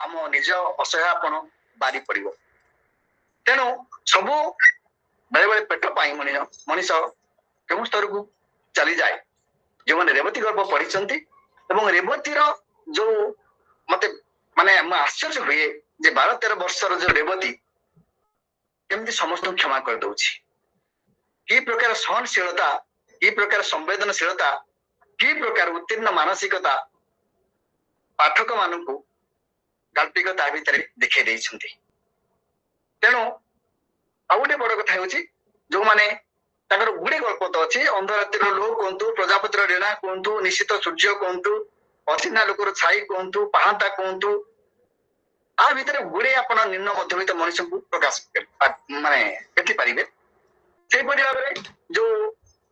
ଆମ ନିଜ ଅସହାୟପଣ ବାରି ପଡିବ। ତେଣୁ ସବୁ ବେଳେ ବେଳେ ପେଟ ପାଇଁ ମଣିଷ କେଉଁ ସ୍ତରକୁ ଚାଲିଯାଏ। ଯେଉଁମାନେ ରେବତୀ ଗଳ୍ପ ପଢିଛନ୍ତି ଏବଂ ରେବତୀର ଯୋଉ ମତେ ମାନେ ମୁଁ ଆଶ୍ଚର୍ଯ୍ୟ ହୁଏ ଯେ 12-13 ବର୍ଷର ଯୋଉ ରେବତୀ କେମିତି ସମସ୍ତଙ୍କୁ କ୍ଷମା କରିଦଉଛି। କି ପ୍ରକାର ସହନଶୀଳତା, କି ପ୍ରକାର ସମ୍ବେଦନଶୀଳତା, କି ପ୍ରକାର ଉତ୍ତୀର୍ଣ୍ଣ ମାନସିକତା ପାଠକ ମାନଙ୍କୁ ଗାଳ୍ପିକ ତା ଭିତରେ ଦେଖେଇ ଦେଇଛନ୍ତି। ତେଣୁ ଆଉ ଗୋଟେ ବଡ କଥା ହେଉଛି ଯୋଉମାନେ ତାଙ୍କର ଗୁଡେ ଗଳ୍ପ ତ ଅଛି, ଅନ୍ଧରାତ୍ରିର ଲୋ କୁହନ୍ତୁ, ପ୍ରଜାପତିର ରେଣା କୁହନ୍ତୁ, ନିଶ୍ଚିତ ସୂର୍ଯ୍ୟ କୁହନ୍ତୁ, ଅଚିହ୍ନା ଲୋକର ଛାଇ କୁହନ୍ତୁ, ପାହାନ୍ତା କୁହନ୍ତୁ, ଆ ଭିତରେ ଗୁଡେ ଆପଣ ନିମ୍ନ ମଧ୍ୟବିତ୍ତ ମଣିଷଙ୍କୁ ପ୍ରକାଶ ମାନେ ଦେଖିପାରିବେ। ସେଇପରି ଭାବରେ ଯୋଉ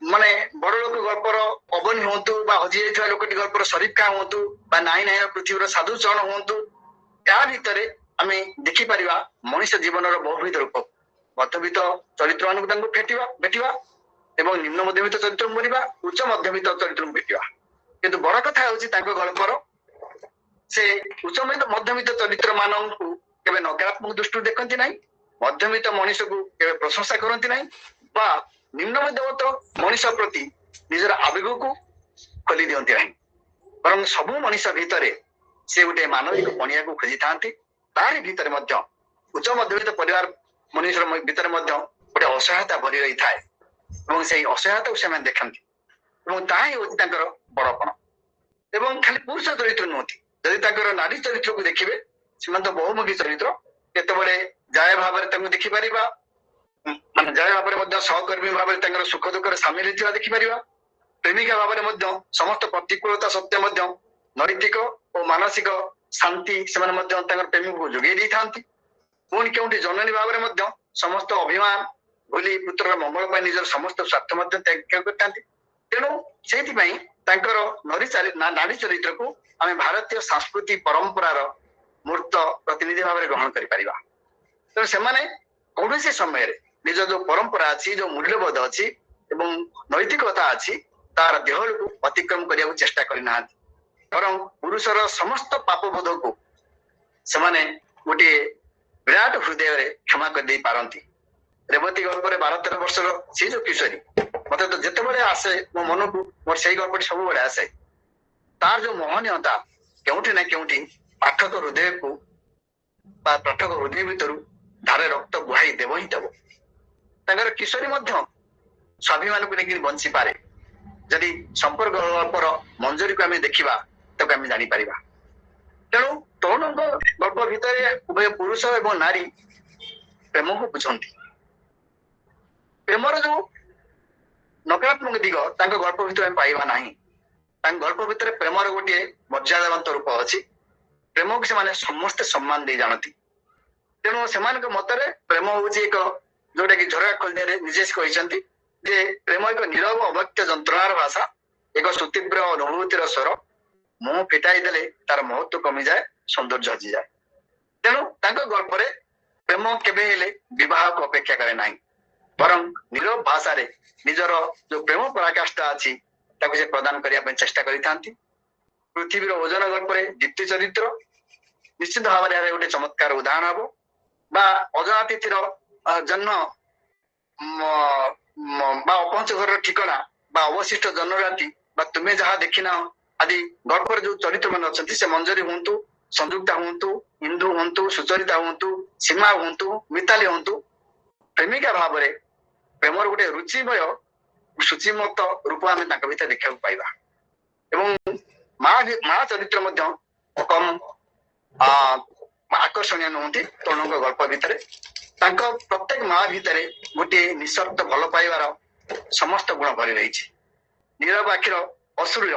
ମାନେ ବଡ ଲୋକ ଗଳ୍ପର ଅବନୀ ହୁଅନ୍ତୁ ବା ହଜି ଯାଇଥିବା ଲୋକଟି ଗଳ୍ପର ଶରୀଫ ଖାଁ ହୁଅନ୍ତୁ ବା ନାଇଁ ନାଇଁ ପୃଥିବୀର ସାଧୁଚରଣ ହୁଅନ୍ତୁ, ତା ଭିତରେ ଆମେ ଦେଖିପାରିବା ମଣିଷ ଜୀବନର ବହୁବିଧ ରୂପ। ମଧ୍ୟବିତ୍ତ ଚରିତ୍ର ମାନଙ୍କୁ ତାଙ୍କୁ ଭେଟିବା ଏବଂ ନିମ୍ନ ମଧ୍ୟବିତ୍ତ ଚରିତ୍ରକୁ ଭେଟିବା, ଉଚ୍ଚ ମଧ୍ୟବିତ୍ତ ଚରିତ୍ରକୁ ଭେଟିବା। କିନ୍ତୁ ବଡ କଥା ହେଉଛି ତାଙ୍କ ଗଳ୍ପର ସେ ଉଚ୍ଚ ମଧ୍ୟବିତ୍ତ ଚରିତ୍ର ମାନଙ୍କୁ କେବେ ନକାରାତ୍ମକ ଦୃଷ୍ଟିରୁ ଦେଖନ୍ତି ନାହିଁ, ମଧ୍ୟବିତ୍ତ ମଣିଷକୁ କେବେ ପ୍ରଶଂସା କରନ୍ତି ନାହିଁ ବା ନିମ୍ନ ମଧ୍ୟବିତ୍ତ ମଣିଷ ପ୍ରତି ନିଜର ଆବେଗକୁ ଖୋଲି ଦିଅନ୍ତି ନାହିଁ। ବରଂ ସବୁ ମଣିଷ ଭିତରେ ସେ ଗୋଟେ ମାନବିକ ପଣିଆକୁ ଖୋଜିଥାନ୍ତି। ତାରି ଭିତରେ ମଧ୍ୟ ଉଚ୍ଚ ମଧ୍ୟବିତ୍ତ ପରିବାର ମଣିଷର ଭିତରେ ମଧ୍ୟ ଗୋଟେ ଅସହାୟତା ଭରି ରହିଥାଏ ଏବଂ ସେଇ ଅସହାୟତାକୁ ସେମାନେ ଦେଖନ୍ତି ଏବଂ ତାହା ହିଁ ହେଉଛି ତାଙ୍କର ବଡପଣ। ଏବଂ ଖାଲି ପୁରୁଷ ଚରିତ୍ର ନୁହନ୍ତି, ଯଦି ତାଙ୍କର ନାରୀ ଚରିତ୍ରକୁ ଦେଖିବେ ସେମାନେ ତ ବହୁମୁଖୀ ଚରିତ୍ର। କେତେବେଳେ ଜାୟ ଭାବରେ ତାଙ୍କୁ ଦେଖିପାରିବା, ମାନେ ଜାୟ ଭାବରେ ମଧ୍ୟ ସହକର୍ମୀ ଭାବରେ ତାଙ୍କର ସୁଖ ଦୁଃଖରେ ସାମିଲ ହେଇଥିବା ଦେଖିପାରିବା। ପ୍ରେମିକା ଭାବରେ ମଧ୍ୟ ସମସ୍ତ ପ୍ରତିକୂଳତା ସତ୍ତ୍ୱେ ମଧ୍ୟ ନୈତିକ ଓ ମାନସିକ ଶାନ୍ତି ସେମାନେ ମଧ୍ୟ ତାଙ୍କର ପ୍ରେମିକକୁ ଯୋଗେଇ ଦେଇଥାନ୍ତି। ପୁଣି କେଉଁଠି ଜନନୀ ଭାବରେ ମଧ୍ୟ ସମସ୍ତ ଅଭିମାନ ଭୁଲି ପୁତ୍ରର ମଙ୍ଗଳ ପାଇଁ ନିଜର ସମସ୍ତ ସ୍ୱାର୍ଥ ମଧ୍ୟ ତ୍ୟାଗ କରିଥାନ୍ତି। ତେଣୁ ସେଇଥିପାଇଁ ତାଙ୍କର ନାରୀ ଚରିତ୍ରକୁ ଆମେ ଭାରତୀୟ ସଂସ୍କୃତି ପରମ୍ପରାର ମୂର୍ତ୍ତ ପ୍ରତିନିଧି ଭାବରେ ଗ୍ରହଣ କରିପାରିବା। ତେଣୁ ସେମାନେ କୌଣସି ସମୟରେ ନିଜ ଯୋଉ ପରମ୍ପରା ଅଛି, ଯୋଉ ମୂଲ୍ୟବୋଧ ଅଛି ଏବଂ ନୈତିକତା ଅଛି ତାର ଦେହକୁ ଅତିକ୍ରମ କରିବାକୁ ଚେଷ୍ଟା କରିନାହାନ୍ତି। ବରଂ ପୁରୁଷର ସମସ୍ତ ପାପ ବୋଧକୁ ସେମାନେ ଗୋଟିଏ ବିରାଟ ହୃଦୟରେ କ୍ଷମା କରିଦେଇ ପାରନ୍ତି। ରେବତୀ ଗଳ୍ପରେ 12-13 ବର୍ଷର ସେ ଯୋଉ କିଶୋରୀ, ମତେ ତ ଯେତେବେଳେ ଆସେ ମୋ ମନକୁ ମୋର ସେଇ ଗଳ୍ପଟି ସବୁବେଳେ ଆସେ। ତାର ଯୋଉ ମୋହନୀୟତା କେଉଁଠି ନା କେଉଁଠି ପାଠକ ହୃଦୟକୁ ବା ପାଠକ ହୃଦୟ ଭିତରୁ ଧାରେ ରକ୍ତ ବୁହାଇ ଦେବ ହିଁ ଦେବ। ତାଙ୍କର କିଶୋରୀ ମଧ୍ୟ ସ୍ୱାଭିମାନକୁ ନେଇକି ବଞ୍ଚିପାରେ। ଯଦି ସମ୍ପର୍କ ଗଳ୍ପର ମଞ୍ଜରୀକୁ ଆମେ ଦେଖିବା ତାକୁ ଆମେ ଜାଣିପାରିବା। ତେଣୁ ତରୁଣଙ୍କ ଗଳ୍ପ ଭିତରେ ଉଭୟ ପୁରୁଷ ଏବଂ ନାରୀ ପ୍ରେମକୁ ବୁଝନ୍ତି। ପ୍ରେମର ଯୋଉ ନକାରାତ୍ମକ ଦିଗ ତାଙ୍କ ଗଳ୍ପ ଭିତରେ ଆମେ ପାଇବା ନାହିଁ। ତାଙ୍କ ଗଳ୍ପ ଭିତରେ ପ୍ରେମର ଗୋଟିଏ ମର୍ଯ୍ୟାଦାବନ୍ତ ରୂପ ଅଛି। ପ୍ରେମକୁ ସେମାନେ ସମସ୍ତେ ସମ୍ମାନ ଦେଇ ଜାଣନ୍ତି। ତେଣୁ ସେମାନଙ୍କ ମତରେ ପ୍ରେମ ହଉଛି ଏକ, ଯୋଉଟା କି ଝରକା ଖୋଲିରେ ନିଜେ କହିଛନ୍ତି ଯେ ପ୍ରେମ ଏକ ନିରବ ଅବ୍ୟକ୍ତ ଯନ୍ତ୍ରଣାର ଭାଷା, ଏକ ସୁତୀବ୍ର ଅନୁଭୂତିର ସ୍ୱର। ମୁହଁ ଫିଟାଇ ଦେଲେ ତାର ମହତ୍ଵ କମିଯାଏ, ସୌନ୍ଦର୍ଯ୍ୟ ହଜିଯାଏ। ତେଣୁ ତାଙ୍କ ଗଳ୍ପରେ ପ୍ରେମ କେବେ ହେଲେ ବିବାହକୁ ଅପେକ୍ଷା କରେ ନାହିଁ, ବରଂ ନିରବ ଭାଷାରେ ନିଜର ଯୋଉ ପ୍ରେମ ପରାକାଷ୍ଠା ଅଛି ତାକୁ ସେ ପ୍ରଦାନ କରିବା ପାଇଁ ଚେଷ୍ଟା କରିଥାନ୍ତି। ପୃଥିବୀର ଓଜନ ଗଳ୍ପରେ ଦୀପ୍ତି ଚରିତ୍ର ନିଶ୍ଚିତ ଭାବରେ ଗୋଟେ ଚମତ୍କାର ଉଦାହରଣ ହବ। ବା ଅଜାତିଥିର ଜନ୍ମ ବା ଅପହଞ୍ଚ ଘରର ଠିକଣା ବା ଅବଶିଷ୍ଟ ଜନଜାତି ବା ତୁମେ ଯାହା ଦେଖିନାହ ଆଦି ଗଳ୍ପରେ ଯୋଉ ଚରିତ୍ର ମାନେ ଅଛନ୍ତି, ସେ ମଞ୍ଜରୀ ହୁଅନ୍ତୁ, ସଂଯୁକ୍ତା ହୁଅନ୍ତୁ, ଇନ୍ଦୁ ହୁଅନ୍ତୁ, ସୁଚରିତା ହୁଅନ୍ତୁ, ସୀମା ହୁଅନ୍ତୁ, ମିତାଲି ହୁଅନ୍ତୁ, ପ୍ରେମିକା ଭାବରେ ପ୍ରେମର ଗୋଟେ ରୁଚିମୟ ସୂଚିମତ ରୂପ ଆମେ ତାଙ୍କ ଭିତରେ ଦେଖିବାକୁ ପାଇବା। ଏବଂ ମା ଚରିତ୍ର ମଧ୍ୟ କମ୍ ଆକର୍ଷଣୀୟ ନୁହନ୍ତି ତରୁଣଙ୍କ ଗଳ୍ପ ଭିତରେ। ତାଙ୍କ ପ୍ରତ୍ୟେକ ମା ଭିତରେ ଗୋଟିଏ ନିଃସର୍ତ୍ତ ଭଲ ପାଇବାର ସମସ୍ତ ଗୁଣ ଭରି ରହିଛି। ନୀରବ ଆଖିର ଅଶ୍ରୁର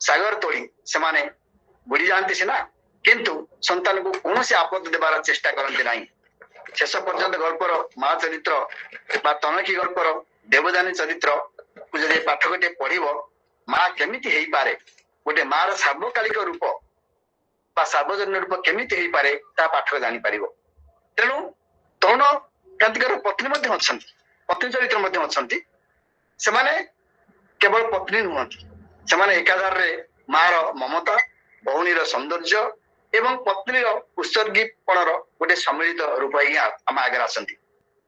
ସାଗର ତୋଳି ସେମାନେ ବୁଡି ଯାଆନ୍ତି ସିନା, କିନ୍ତୁ ସନ୍ତାନକୁ କୌଣସି ଆପଦ ଦେବାର ଚେଷ୍ଟା କରନ୍ତି ନାହିଁ। ଶେଷ ପର୍ଯ୍ୟନ୍ତ ଗଳ୍ପର ମା ଚରିତ୍ର ବା ତନଖୀ ଗଳ୍ପର ଦେବଯାନୀ ଚରିତ୍ରକୁ ଯଦି ପାଠକଟିଏ ପଢିବ, ମା କେମିତି ହେଇପାରେ, ଗୋଟେ ମାର ସାର୍ବକାଳିକ ରୂପ ବା ସାର୍ବଜନୀନ ରୂପ କେମିତି ହେଇପାରେ ତା ପାଠକ ଜାଣିପାରିବ। ତେଣୁ ତରୁଣ କ୍ରାନ୍ତିକାର ପତ୍ନୀ ମଧ୍ୟ ଅଛନ୍ତି, ପତ୍ନୀ ଚରିତ୍ର ମଧ୍ୟ ଅଛନ୍ତି। ସେମାନେ କେବଳ ପତ୍ନୀ ନୁହନ୍ତି, ସେମାନେ ଏକାଧାରରେ ମାର ମମତା, ଭଉଣୀର ସୌନ୍ଦର୍ଯ୍ୟ ଏବଂ ପତ୍ନୀର ଉତ୍ସର୍ଗୀପଣର ଗୋଟେ ସମ୍ମିଳିତ ରୂପ ହିଁ ଆମ ଆଗରେ ଆସନ୍ତି।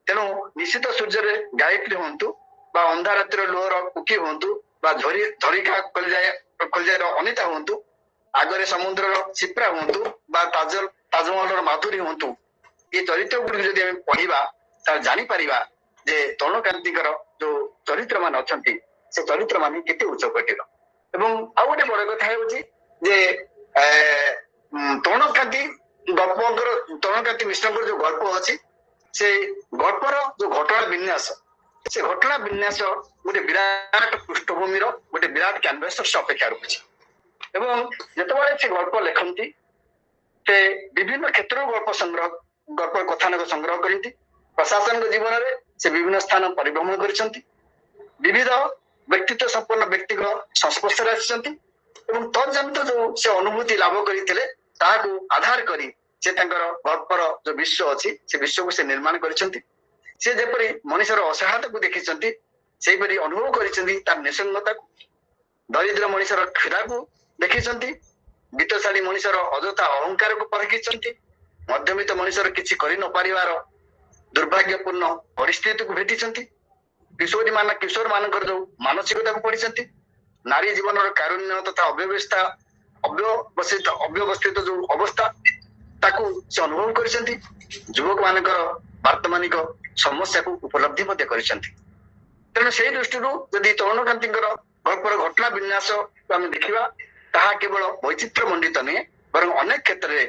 ତେଣୁ ନିଶ୍ଚିତ ସୂର୍ଯ୍ୟରେ ଗାୟତ୍ରୀ ହୁଅନ୍ତୁ ବା ଅନ୍ଧାର ରାତିର ଲୁହର କୁକି ହୁଅନ୍ତୁ ବା ଝରିକା କଲିଜାର ଅନିତା ହୁଅନ୍ତୁ, ଆଗରେ ସମୁଦ୍ରର ସିପ୍ରା ହୁଅନ୍ତୁ ବା ତାଜମହଲର ମାଧୁରୀ ହୁଅନ୍ତୁ, ଏ ଚରିତ୍ର ଗୁଡିକୁ ଯଦି ଆମେ ପଢିବା ତାହେଲେ ଜାଣିପାରିବା ଯେ ତରୁଣକାନ୍ତିଙ୍କର ଯୋଉ ଚରିତ୍ର ମାନେ ଅଛନ୍ତି ସେ ଚରିତ୍ର ମାନେ କେତେ ଉଚ୍ଚ କୋଟିର। ଏବଂ ଆଉ ଗୋଟେ ବଡ କଥା ହେଉଛି ଯେ ତରୁଣକାନ୍ତି ମିଶ୍ରଙ୍କର ଯୋଉ ଗଳ୍ପ ଅଛି, ସେ ଗଳ୍ପର ଯୋଉ ଘଟଣା ବିନ୍ୟାସ, ସେ ଘଟଣା ବିନ୍ୟାସ ଗୋଟେ ବିରାଟ ପୃଷ୍ଠଭୂମିର ଗୋଟେ ବିରାଟ କ୍ୟାନଭାସ ଅପେକ୍ଷା ରଖୁଛି। ଏବଂ ଯେତେବେଳେ ସେ ଗଳ୍ପ ଲେଖନ୍ତି ସେ ବିଭିନ୍ନ କ୍ଷେତ୍ରରୁ ଗଳ୍ପ କଥାନକ ସଂଗ୍ରହ କରନ୍ତି। ପ୍ରଶାସନିକ ଜୀବନରେ ସେ ବିଭିନ୍ନ ସ୍ଥାନ ପରିଭ୍ରମଣ କରିଛନ୍ତି, ବିବିଧ ବ୍ୟକ୍ତିତ୍ୱ ସମ୍ପନ୍ନ ବ୍ୟକ୍ତିଙ୍କ ସଂସ୍ପର୍ଶରେ ଆସିଛନ୍ତି ଏବଂ ତନ୍ଜନିତ ଯୋଉ ସେ ଅନୁଭୂତି ଲାଭ କରିଥିଲେ ତାହାକୁ ଆଧାର କରି ସେ ତାଙ୍କର ଗଳ୍ପର ଯୋଉ ବିଶ୍ୱ ଅଛି ସେ ବିଶ୍ୱକୁ ସେ ନିର୍ମାଣ କରିଛନ୍ତି। ସେ ଯେପରି ମଣିଷର ଅସହାୟତାକୁ ଦେଖିଛନ୍ତି ସେହିପରି ଅନୁଭବ କରିଛନ୍ତି ତାର ନିଃସଙ୍ଗତାକୁ, ଦରିଦ୍ର ମଣିଷର କ୍ଷୁଧାକୁ ଦେଖିଛନ୍ତି, ବିତ୍ତଶାଳୀ ମଣିଷର ଅଯଥା ଅହଙ୍କାରକୁ ପରଖିଛନ୍ତି, ମଧ୍ୟବିତ୍ତ ମଣିଷର କିଛି କରି ନ ପାରିବାର ଦୁର୍ଭାଗ୍ୟପୂର୍ଣ୍ଣ ପରିସ୍ଥିତିକୁ ଭେଟିଛନ୍ତି, କିଶୋର ମାନଙ୍କର ଯୋଉ ମାନସିକତାକୁ ପଢିଛନ୍ତି, ନାରୀ ଜୀବନର କାରୁଣ୍ୟ ତଥା ଅବ୍ୟବସ୍ଥିତ ଯୋଉ ଅବସ୍ଥା ତାକୁ ସେ ଅନୁଭବ କରିଛନ୍ତି, ଯୁବକ ମାନଙ୍କର ବର୍ତ୍ତମାନିକ ସମସ୍ୟାକୁ ଉପଲବ୍ଧି ମଧ୍ୟ କରିଛନ୍ତି। ତେଣୁ ସେଇ ଦୃଷ୍ଟିରୁ ଯଦି ତରୁଣକାନ୍ତିଙ୍କର ଗଳ୍ପର ଘଟଣା ବିନ୍ୟାସ ଆମେ ଦେଖିବା ତାହା କେବଳ ବୈଚିତ୍ର୍ୟ ମଣ୍ଡିତ ନୁହେଁ ବରଂ ଅନେକ କ୍ଷେତ୍ରରେ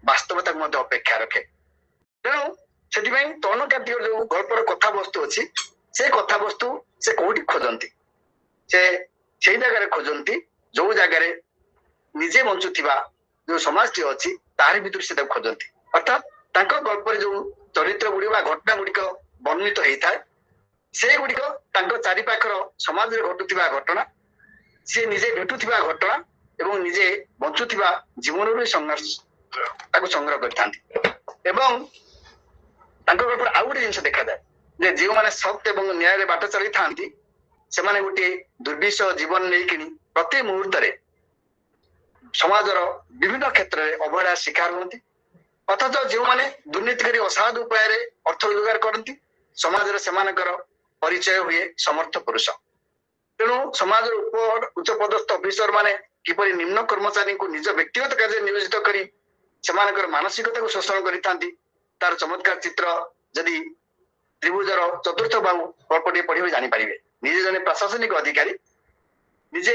ବାସ୍ତବତାକୁ ମଧ୍ୟ ଅପେକ୍ଷା ରଖେ। ତେଣୁ ସେଥିପାଇଁ ତରୁଣକାନ୍ତିଙ୍କର ଯୋଉ ଗଳ୍ପର କଥାବସ୍ତୁ ଅଛି ସେ କଥାବସ୍ତୁ ସେ କୋଉଠି ଖୋଜନ୍ତି, ସେ ସେଇ ଜାଗାରେ ଖୋଜନ୍ତି ଯୋଉ ଜାଗାରେ ନିଜେ ବଞ୍ଚୁଥିବା ଯୋଉ ସମାଜଟି ଅଛି ତାରି ଭିତରୁ ସେ ତାକୁ ଖୋଜନ୍ତି। ଅର୍ଥାତ୍ ତାଙ୍କ ଗଳ୍ପରେ ଯୋଉ ଚରିତ୍ର ଗୁଡିକ ବା ଘଟଣା ଗୁଡିକ ବର୍ଣ୍ଣିତ ହେଇଥାଏ ସେଗୁଡିକ ତାଙ୍କ ଚାରିପାଖର ସମାଜରେ ଘଟୁଥିବା ଘଟଣା, ସିଏ ନିଜେ ଭେଟୁଥିବା ଘଟଣା ଏବଂ ନିଜେ ବଞ୍ଚୁଥିବା ଜୀବନରୁ ତାକୁ ସଂଗ୍ରହ କରିଥାନ୍ତି। ଏବଂ ତାଙ୍କ ଗଳ୍ପରେ ଆଉ ଗୋଟେ ଜିନିଷ ଦେଖାଯାଏ ଯେ ଯେଉଁମାନେ ସତ୍ ଏବଂ ନ୍ୟାୟରେ ବାଟ ଚାଲିଥାନ୍ତି ସେମାନେ ଗୋଟିଏ ଦୁର୍ବିଷହ ଜୀବନ ନେଇକିଣି ପ୍ରତି ମୁହୂର୍ତ୍ତରେ ସମାଜର ବିଭିନ୍ନ କ୍ଷେତ୍ରରେ ଅବହେଳା ଶିକାର ହୁଅନ୍ତି। ଅଥଚ ଯେଉଁମାନେ ଦୁର୍ନୀତି କରି ଅସାଧୁ ଉପାୟରେ ଅର୍ଥ ରୋଜଗାର କରନ୍ତି ସମାଜରେ ସେମାନଙ୍କର ପରିଚୟ ହୁଏ ସମର୍ଥ ପୁରୁଷ। ତେଣୁ ସମାଜର ଉଚ୍ଚ ପଦସ୍ଥ ଅଫିସର ମାନେ କିପରି ନିମ୍ନ କର୍ମଚାରୀଙ୍କୁ ନିଜ ବ୍ୟକ୍ତିଗତ କାର୍ଯ୍ୟରେ ନିୟୋଜିତ କରି ସେମାନଙ୍କର ମାନସିକତାକୁ ଶୋଷଣ କରିଥାନ୍ତି ତାର ଚମତ୍କାର ଚିତ୍ର ଯଦି ତ୍ରିଭୁଜର ଚତୁର୍ଥ ବାହୁ ଗଳ୍ପଟିଏ ପଢିବେ ଜାଣିପାରିବେ। ନିଜେ ଜଣେ ପ୍ରଶାସନିକ ଅଧିକାରୀ ନିଜେ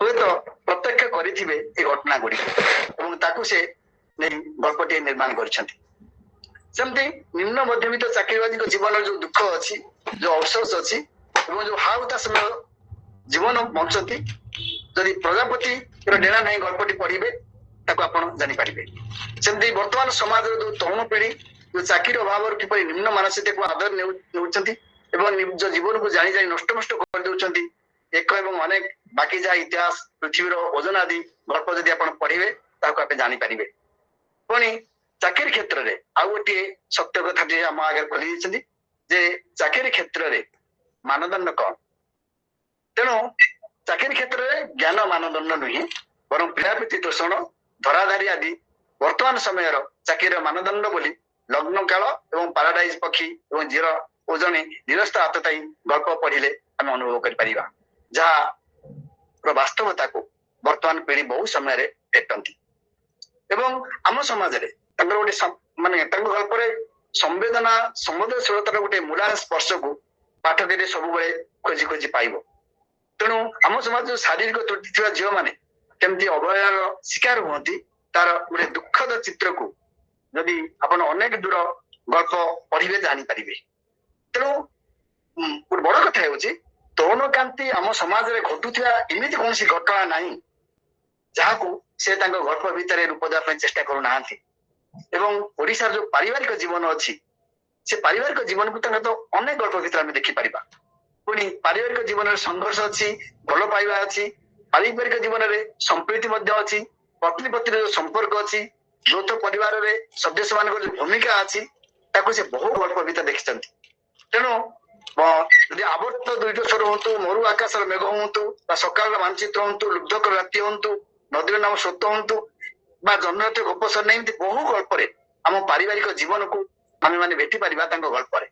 ହୁଏତ ପ୍ରତ୍ୟକ୍ଷ କରିଥିବେ ଏ ଘଟଣା ଗୁଡିକ ଏବଂ ତାକୁ ସେ ନେଇ ଗଳ୍ପଟିଏ ନିର୍ମାଣ କରିଛନ୍ତି। ସେମିତି ନିମ୍ନ ମଧ୍ୟବିତ୍ତ ଚାକିରିବାଦୀଙ୍କ ଜୀବନର ଯୋଉ ଦୁଃଖ ଅଛି, ଯୋଉ ଅଫସୋସ ଅଛି ଏବଂ ଯୋଉ ହାଉତାସମୟ ଜୀବନ ବଞ୍ଚନ୍ତି ଯଦି ପ୍ରଜାପତିର ଡେଣା ନାହିଁ ଗଳ୍ପଟି ପଢିବେ ତାକୁ ଆପଣ ଜାଣିପାରିବେ। ସେମିତି ବର୍ତ୍ତମାନ ସମାଜର ଯୋଉ ତରୁଣ ପିଢି ଯୋଉ ଚାକିରି ଅଭାବରୁ କିପରି ନିମ୍ନ ମାନସିକତାକୁ ଆଦର ନେଉଛନ୍ତି ଏବଂ ନିଜ ଜୀବନକୁ ଜାଣି ଜାଣି ନଷ୍ଟ କରିଦଉଛନ୍ତି, ଏକ ଏବଂ ଅନେକ ବାକି ଯାହା ଇତିହାସ ପୃଥିବୀର ଓଜନ ଆଦି ଗଳ୍ପ ଯଦି ଆପଣ ପଢିବେ ତାହାକୁ ଆପଣ ଜାଣିପାରିବେ। ପୁଣି ଚାକିରି କ୍ଷେତ୍ରରେ ଆଉ ଗୋଟିଏ ସତ୍ୟ କଥାଟି ଆମ ଆଗରେ ଖୋଲି ଦେଇଛନ୍ତି ଯେ ଚାକିରି କ୍ଷେତ୍ରରେ ମାନଦଣ୍ଡ କଣ। ତେଣୁ ଚାକିରି କ୍ଷେତ୍ରରେ ଜ୍ଞାନ ମାନଦଣ୍ଡ ନୁହେଁ ବରଂ ପିଢ଼ାପିଠି ତୋଷଣ, ଧରାଧାରୀ ଆଦି ବର୍ତ୍ତମାନ ସମୟର ଚାକିରିର ମାନଦଣ୍ଡ ବୋଲି ଲଗ୍ନ କାଳ ଏବଂ ପାରାଡାଇଜ ପକ୍ଷୀ ଏବଂ ଜିର ଓ ଜଣେ ନିରସ୍ତ ଆତତାୟୀ ଗଳ୍ପ ପଢିଲେ ଆମେ ଅନୁଭବ କରିପାରିବା, ଯାହା ବାସ୍ତବତାକୁ ବର୍ତ୍ତମାନ ପିଢି ବହୁ ସମୟରେ ଭେଟନ୍ତି। ଏବଂ ଆମ ସମାଜରେ ତାଙ୍କର ଗୋଟେ ତାଙ୍କ ଗଳ୍ପରେ ସମ୍ବେଦନଶୀଳତାର ଗୋଟେ ମୂଳା ସ୍ପର୍ଶକୁ ପାଠକରେ ସବୁବେଳେ ଖୋଜି ଖୋଜି ପାଇବ। ତେଣୁ ଆମ ସମାଜ ଯୋଉ ଶାରୀରିକ ତ୍ରୁଟି ଥିବା ଝିଅମାନେ କେମିତି ଅବହେଳାର ଶିକାର ହୁଅନ୍ତି ତାର ଗୋଟେ ଦୁଃଖଦ ଚିତ୍ରକୁ ଯଦି ଆପଣ ଅନେକ ଦୂର ଗଳ୍ପ ପଢିବେ ଜାଣିପାରିବେ। ତେଣୁ ଗୋଟେ ବଡ କଥା ହେଉଛି ତରୁଣକାନ୍ତି ଆମ ସମାଜରେ ଘଟୁଥିବା ଏମିତି କୌଣସି ଘଟଣା ନାହିଁ ଯାହାକୁ ସେ ତାଙ୍କ ଗଳ୍ପ ଭିତରେ ରୂପ ଦେବା ପାଇଁ ଚେଷ୍ଟା କରୁନାହାନ୍ତି। ଏବଂ ଓଡିଶାର ଯୋଉ ପାରିବାରିକ ଜୀବନ ଅଛି ସେ ପାରିବାରିକ ଜୀବନକୁ ତାଙ୍କ ତ ଅନେକ ଗଳ୍ପ ଭିତରେ ଆମେ ଦେଖିପାରିବା। ପୁଣି ପାରିବାରିକ ଜୀବନରେ ସଂଘର୍ଷ ଅଛି, ଭଲ ପାଇବା ଅଛି, ପାରିବାରିକ ଜୀବନରେ ସମ୍ପ୍ରୀତି ମଧ୍ୟ ଅଛି, ପତ୍ନୀ ପତ୍ନୀର ଯୋଉ ସମ୍ପର୍କ ଅଛି, ଯୌଥ ପରିବାରରେ ସଦସ୍ୟ ମାନଙ୍କର ଯୋଉ ଭୂମିକା ଅଛି ତାକୁ ସେ ବହୁ ଗଳ୍ପ ଭିତରେ ଦେଖିଛନ୍ତି। ତେଣୁ ଯଦି ଆବର୍ତ୍ତ ଦୁଇଟ ସ୍ୱର ହୁଅନ୍ତୁ, ମରୁ ଆକାଶର ମେଘ ହୁଅନ୍ତୁ ବା ସକାଳର ମାନଚିତ୍ର ହୁଅନ୍ତୁ, ଲୁବ୍ଧକର ରାତି ହୁଅନ୍ତୁ, ନଦୀର ନାମ ସ୍ରୋତ ହୁଅନ୍ତୁ, ବା ଜହ୍ନରାତି ଗପ ସରିନାହିଁ, ଏମିତି ବହୁ ଗଳ୍ପରେ ଆମ ପାରିବାରିକ ଜୀବନକୁ ଆମେ ମାନେ ଭେଟି ପାରିବା ତାଙ୍କ ଗଳ୍ପରେ।